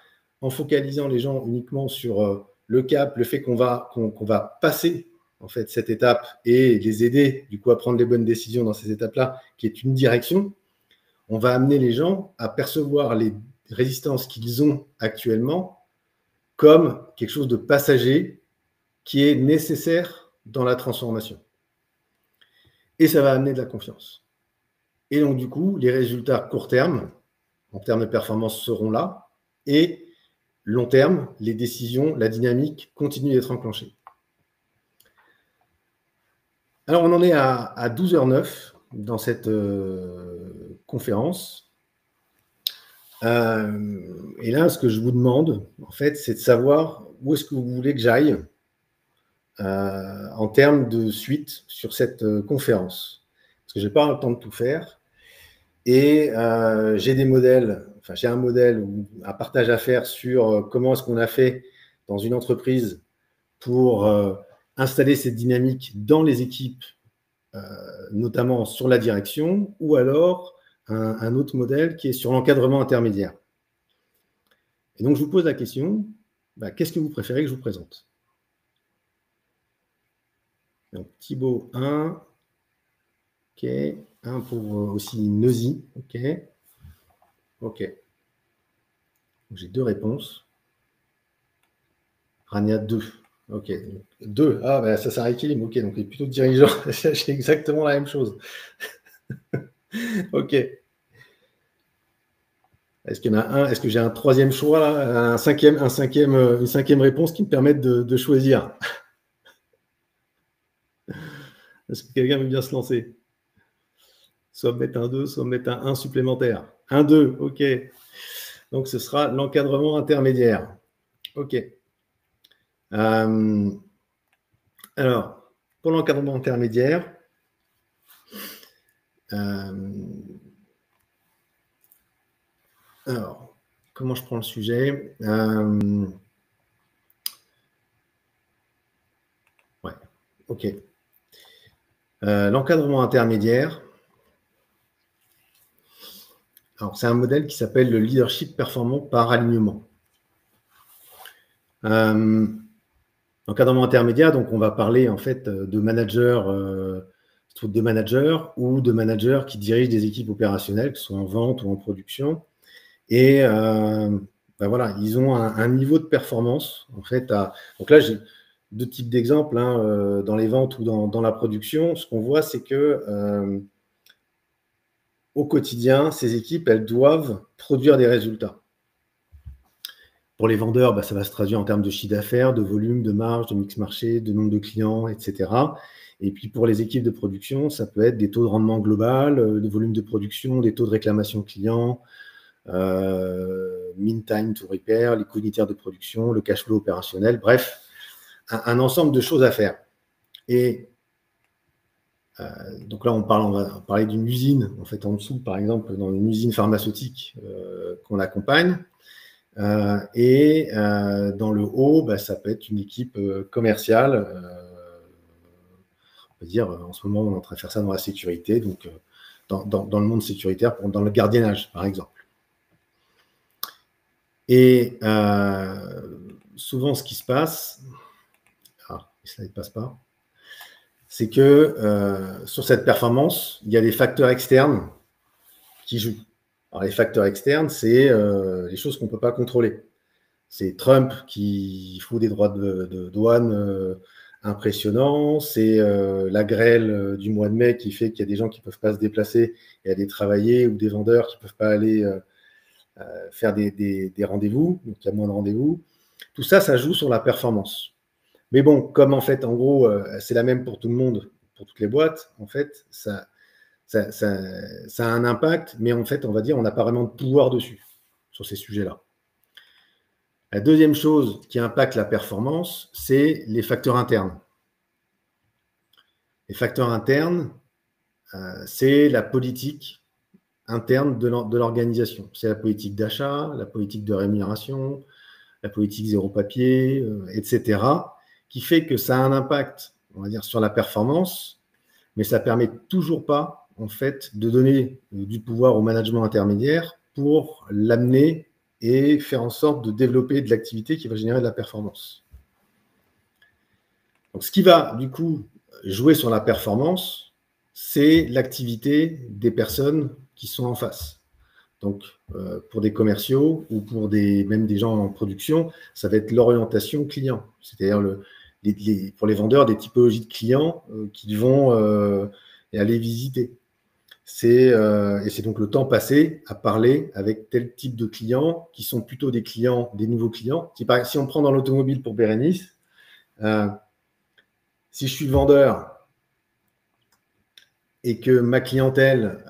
en focalisant les gens uniquement sur le cap, le fait qu'on va passer en fait cette étape et les aider du coup à prendre les bonnes décisions dans ces étapes-là, qui est une direction, on va amener les gens à percevoir les résistances qu'ils ont actuellement comme quelque chose de passager qui est nécessaire dans la transformation. Et ça va amener de la confiance. Et donc, du coup, les résultats court terme, en termes de performance, seront là. Et long terme, les décisions, la dynamique continue d'être enclenchée. Alors, on en est à 12h09 dans cette conférence. Et là, ce que je vous demande, en fait, c'est de savoir où est-ce que vous voulez que j'aille en termes de suite sur cette conférence. Parce que je n'ai pas le temps de tout faire. Et j'ai des modèles, enfin j'ai un modèle ou un partage à faire sur comment est-ce qu'on a fait dans une entreprise pour installer cette dynamique dans les équipes, notamment sur la direction, ou alors un autre modèle qui est sur l'encadrement intermédiaire. Et donc je vous pose la question, qu'est-ce que vous préférez que je vous présente? Donc Thibaut 1, ok, un pour aussi Neuzy, ok. Ok. J'ai deux réponses. Rania 2. Ok. 2. Ah, ben, ça rééquilibre. Ok, donc il est plutôt dirigeant. J'ai exactement la même chose. Ok. Est-ce qu'il y en a un? Est-ce que j'ai un troisième choix, là, une cinquième réponse qui me permette de choisir? Est-ce que quelqu'un veut bien se lancer? Soit mettre un 2, soit mettre un 1 supplémentaire. Un 2, ok. Donc, ce sera l'encadrement intermédiaire. Ok. Alors, pour l'encadrement intermédiaire, alors, comment je prends le sujet? Ouais, ok. L'encadrement intermédiaire, alors c'est un modèle qui s'appelle le leadership performant par alignement. L'encadrement intermédiaire, donc on va parler en fait de managers ou de managers qui dirigent des équipes opérationnelles, que ce soit en vente ou en production. Et ben voilà, ils ont un niveau de performance en fait. Donc là, j'ai 2 types d'exemples dans les ventes ou dans la production. Ce qu'on voit, c'est que au quotidien, ces équipes, elles doivent produire des résultats. Pour les vendeurs, ça va se traduire en termes de chiffre d'affaires, de volume, de marge, de mix marché, de nombre de clients, etc. Et puis pour les équipes de production, ça peut être des taux de rendement global, de volume de production, des taux de réclamation client, mean time to repair, les coûts unitaires de production, le cash flow opérationnel, bref, un ensemble de choses à faire. Et donc là, on va parler d'une usine, en fait, en dessous, par exemple, dans une usine pharmaceutique qu'on accompagne. Et dans le haut, ça peut être une équipe commerciale. On peut dire, en ce moment, on est en train de faire ça dans la sécurité, donc dans le monde sécuritaire, dans le gardiennage, par exemple. Et souvent, ce qui se passe, ça ne passe pas, c'est que sur cette performance, il y a des facteurs externes qui jouent. Alors, les facteurs externes, c'est les choses qu'on ne peut pas contrôler. C'est Trump qui fout des droits de douane impressionnants. C'est la grêle du mois de mai qui fait qu'il y a des gens qui ne peuvent pas se déplacer et aller travailler, ou des vendeurs qui ne peuvent pas aller faire des rendez-vous, donc il y a moins de rendez-vous. Tout ça, ça joue sur la performance. Mais bon, comme en fait, en gros, c'est la même pour tout le monde, pour toutes les boîtes, en fait, ça a un impact, mais en fait, on va dire, on n'a pas vraiment de pouvoir dessus, sur ces sujets-là. La deuxième chose qui impacte la performance, c'est les facteurs internes. Les facteurs internes, c'est la politique interne de l'organisation. C'est la politique d'achat, la politique de rémunération, la politique zéro papier, etc., qui fait que ça a un impact, on va dire, sur la performance, mais ça ne permet toujours pas, en fait, de donner du pouvoir au management intermédiaire pour l'amener et faire en sorte de développer de l'activité qui va générer de la performance. Donc, ce qui va, du coup, jouer sur la performance, c'est l'activité des personnes qui sont en face. Donc, pour des commerciaux ou pour même des gens en production, ça va être l'orientation client. C'est-à-dire, pour les vendeurs, des typologies de clients qu'ils vont aller visiter. Et c'est donc le temps passé à parler avec tel type de clients qui sont plutôt des nouveaux clients. Si on prend dans l'automobile pour Bérénice, si je suis vendeur et que ma clientèle,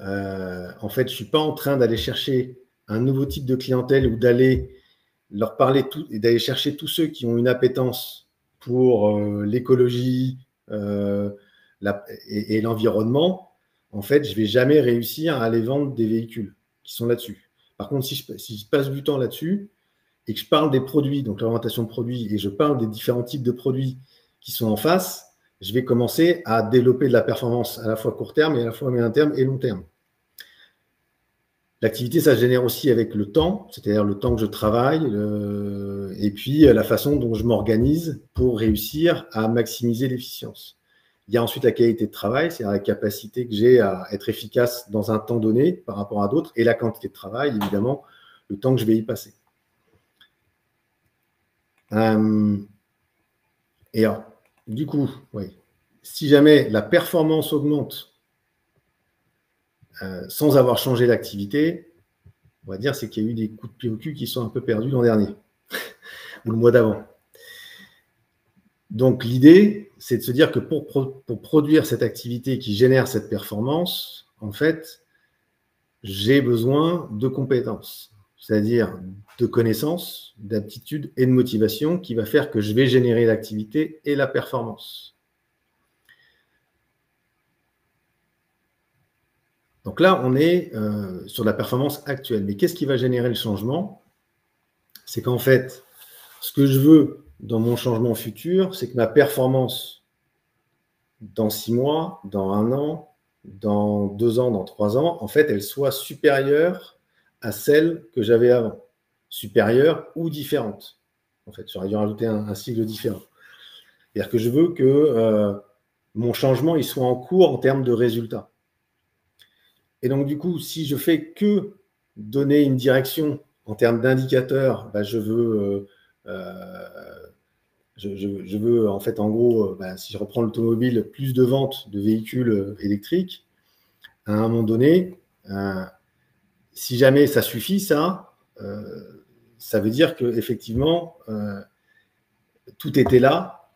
en fait, je ne suis pas en train d'aller chercher un nouveau type de clientèle ou d'aller leur parler et d'aller chercher tous ceux qui ont une appétence pour l'écologie et l'environnement, en fait, je ne vais jamais réussir à aller vendre des véhicules qui sont là-dessus. Par contre, si je passe du temps là-dessus et que je parle des produits, donc l'orientation de produits, et je parle des différents types de produits qui sont en face, je vais commencer à développer de la performance à la fois court terme et à la fois moyen terme et long terme. L'activité, ça se génère aussi avec le temps, c'est-à-dire le temps que je travaille et puis la façon dont je m'organise pour réussir à maximiser l'efficience. Il y a ensuite la qualité de travail, c'est-à-dire la capacité que j'ai à être efficace dans un temps donné par rapport à d'autres, et la quantité de travail, évidemment, le temps que je vais y passer. Et alors, du coup, oui, si jamais la performance augmente sans avoir changé l'activité, on va dire c'est qu'il y a eu des coups de pied au cul qui sont un peu perdus l'an dernier ou le mois d'avant. Donc l'idée, c'est de se dire que pour produire cette activité qui génère cette performance, en fait, j'ai besoin de compétences, c'est-à-dire de connaissances, d'aptitudes et de motivation qui va faire que je vais générer l'activité et la performance. Donc là, on est sur la performance actuelle. Mais qu'est-ce qui va générer le changement? C'est qu'en fait, ce que je veux dans mon changement futur, c'est que ma performance dans 6 mois, dans 1 an, dans 2 ans, dans 3 ans, en fait, elle soit supérieure à celle que j'avais avant. Supérieure ou différente. En fait, j'aurais dû rajouter un sigle différent. C'est-à-dire que je veux que mon changement il soit en cours en termes de résultats. Et donc, du coup, si je fais que donner une direction en termes d'indicateurs, je veux en fait, en gros, si je reprends l'automobile, plus de ventes de véhicules électriques, à un moment donné, si jamais ça suffit, ça veut dire qu'effectivement, tout était là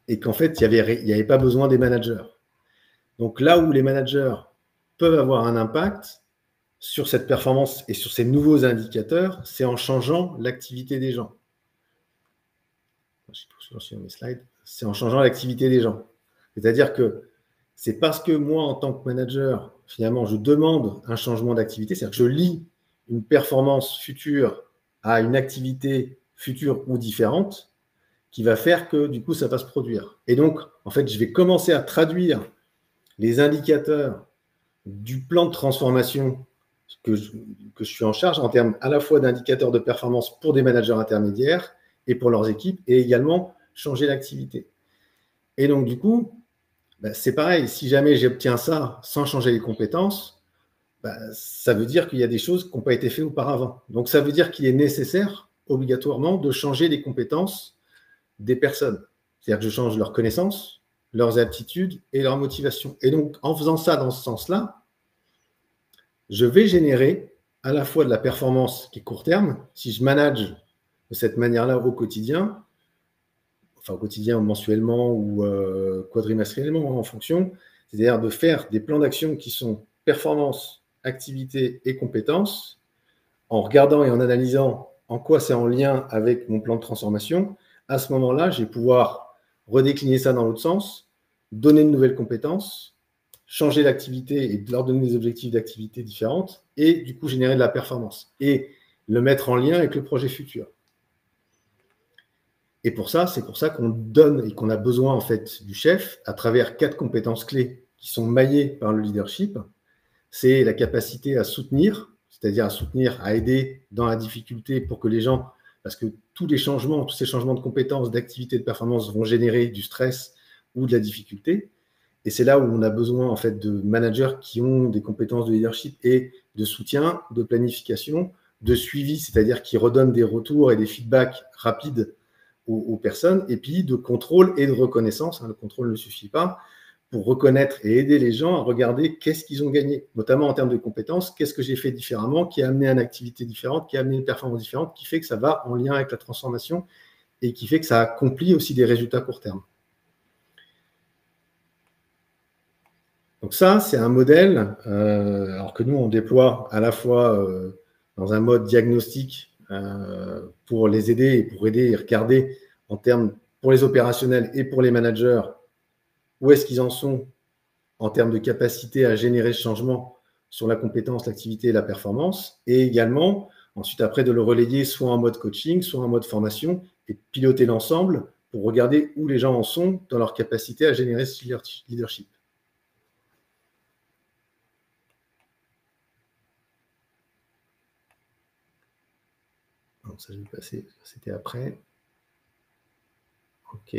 et qu'en fait, il n'y avait pas besoin des managers. Donc là où les managers peuvent avoir un impact sur cette performance et sur ces nouveaux indicateurs, c'est en changeant l'activité des gens. Je suis sur mes slides. C'est en changeant l'activité des gens. C'est-à-dire que c'est parce que moi, en tant que manager, finalement, je demande un changement d'activité, c'est-à-dire que je lie une performance future à une activité future ou différente, qui va faire que, du coup, ça va se produire. Et donc, en fait, je vais commencer à traduire les indicateurs du plan de transformation que je suis en charge en termes à la fois d'indicateurs de performance pour des managers intermédiaires et pour leurs équipes, et également changer l'activité. Et donc, du coup, c'est pareil, si jamais j'obtiens ça sans changer les compétences, ça veut dire qu'il y a des choses qui n'ont pas été faites auparavant. Donc, ça veut dire qu'il est nécessaire, obligatoirement, de changer les compétences des personnes. C'est-à-dire que je change leurs connaissances, leurs aptitudes et leur motivation. Et donc, en faisant ça dans ce sens-là, je vais générer à la fois de la performance qui est court terme, si je manage de cette manière-là au quotidien, enfin au quotidien, mensuellement ou quadrimestriellement en fonction, c'est-à-dire de faire des plans d'action qui sont performance, activité et compétences, en regardant et en analysant en quoi c'est en lien avec mon plan de transformation. À ce moment-là, je vais pouvoir redécliner ça dans l'autre sens, donner de nouvelles compétences, changer l'activité et leur donner des objectifs d'activité différentes et du coup générer de la performance et le mettre en lien avec le projet futur. Et c'est pour ça qu'on donne et qu'on a besoin en fait du chef à travers 4 compétences clés qui sont maillées par le leadership. C'est la capacité à soutenir, c'est-à-dire à soutenir, à aider dans la difficulté pour que les gens, parce que tous ces changements de compétences, d'activité, de performance vont générer du stress ou de la difficulté. Et c'est là où on a besoin en fait de managers qui ont des compétences de leadership et de soutien, de planification, de suivi, c'est-à-dire qui redonnent des retours et des feedbacks rapides aux personnes, et puis de contrôle et de reconnaissance. Le contrôle ne suffit pas pour reconnaître et aider les gens à regarder qu'est-ce qu'ils ont gagné, notamment en termes de compétences, qu'est-ce que j'ai fait différemment, qui a amené une activité différente, qui a amené une performance différente, qui fait que ça va en lien avec la transformation et qui fait que ça accomplit aussi des résultats court terme. Donc ça, c'est un modèle alors que nous, on déploie à la fois dans un mode diagnostic pour les aider et pour aider et regarder en termes pour les opérationnels et pour les managers où est-ce qu'ils en sont en termes de capacité à générer ce changement sur la compétence, l'activité et la performance, et également ensuite après de le relayer soit en mode coaching, soit en mode formation et de piloter l'ensemble pour regarder où les gens en sont dans leur capacité à générer ce leadership. Donc ça, je vais passer, c'était après. Ok.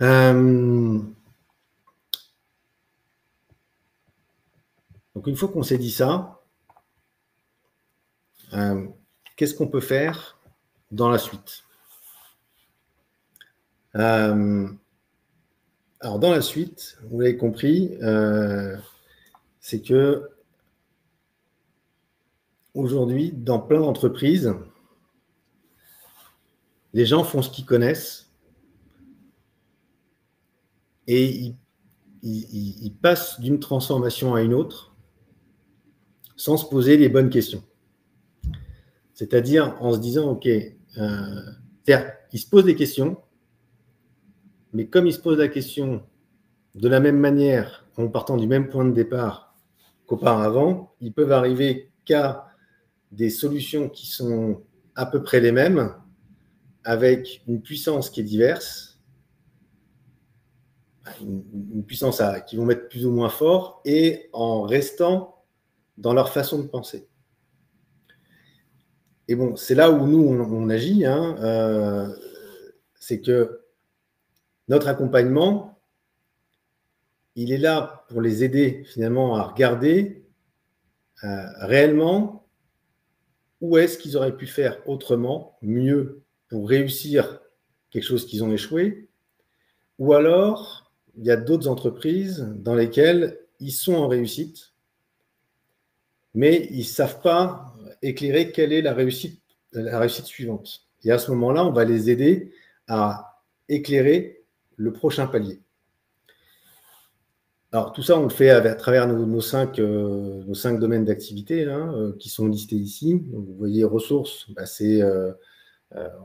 Donc une fois qu'on s'est dit ça, qu'est-ce qu'on peut faire dans la suite? Alors, dans la suite, vous l'avez compris, c'est que aujourd'hui, dans plein d'entreprises, les gens font ce qu'ils connaissent et ils passent d'une transformation à une autre sans se poser les bonnes questions. C'est-à-dire en se disant, OK, c'est-à-dire, ils se posent des questions, mais comme ils se posent la question de la même manière, en partant du même point de départ qu'auparavant, ils peuvent arriver qu'à des solutions qui sont à peu près les mêmes, avec une puissance qui est diverse, une puissance qui vont mettre plus ou moins fort, et en restant dans leur façon de penser. Et bon, c'est là où nous, on agit, hein, c'est que notre accompagnement, il est là pour les aider finalement à regarder réellement où est-ce qu'ils auraient pu faire autrement, mieux, pour réussir quelque chose qu'ils ont échoué, ou alors il y a d'autres entreprises dans lesquelles ils sont en réussite, mais ils ne savent pas éclairer quelle est la réussite suivante. Et à ce moment-là, on va les aider à éclairer le prochain palier. Alors, tout ça, on le fait à travers nos 5 domaines d'activité qui sont listés ici. Donc, vous voyez, ressources,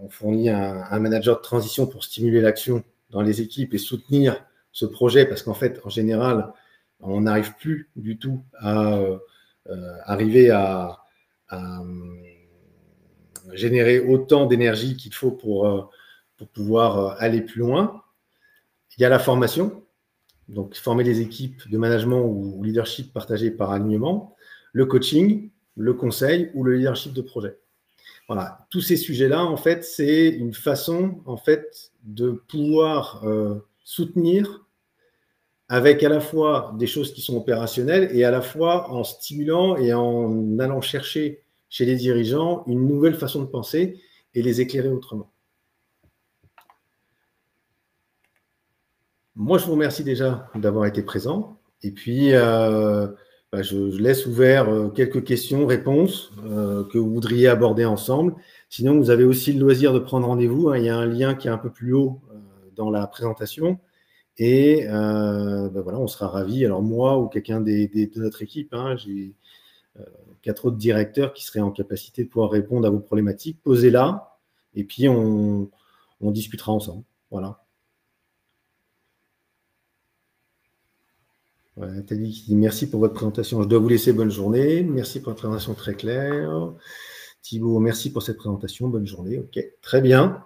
on fournit un manager de transition pour stimuler l'action dans les équipes et soutenir ce projet parce qu'en fait, en général, on n'arrive plus du tout à arriver à générer autant d'énergie qu'il faut pour pouvoir aller plus loin. Il y a la formation, donc former les équipes de management ou leadership partagé par alignement, le coaching, le conseil ou le leadership de projet. Voilà, tous ces sujets-là, en fait, c'est une façon, en fait, de pouvoir soutenir avec à la fois des choses qui sont opérationnelles et à la fois en stimulant et en allant chercher chez les dirigeants une nouvelle façon de penser et les éclairer autrement. Moi, je vous remercie déjà d'avoir été présent. Et puis, je laisse ouvert quelques questions, réponses que vous voudriez aborder ensemble. Sinon, vous avez aussi le loisir de prendre rendez-vous. Hein. Il y a un lien qui est un peu plus haut dans la présentation. Et voilà, on sera ravis. Alors, moi ou quelqu'un de notre équipe, hein, j'ai 4 autres directeurs qui seraient en capacité de pouvoir répondre à vos problématiques. Posez-la. Et puis, on discutera ensemble. Voilà. Ouais, Tali qui dit merci pour votre présentation. Je dois vous laisser, bonne journée. Merci pour votre présentation très claire. Thibaut, merci pour cette présentation. Bonne journée. OK, très bien.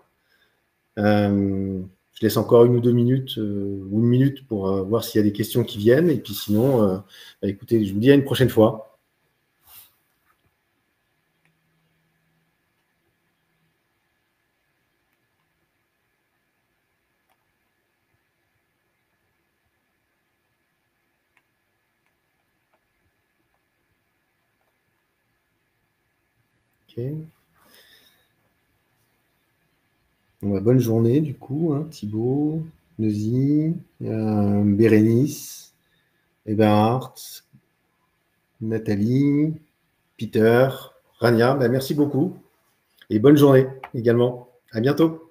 Je laisse encore 1 ou 2 minutes ou 1 minute pour voir s'il y a des questions qui viennent. Et puis sinon, écoutez, je vous dis à une prochaine fois. OK. Bonne journée, du coup, hein, Thibaut, Neuzy, Bérénice, Eberhard, Nathalie, Peter, Rania. Merci beaucoup et bonne journée également. À bientôt.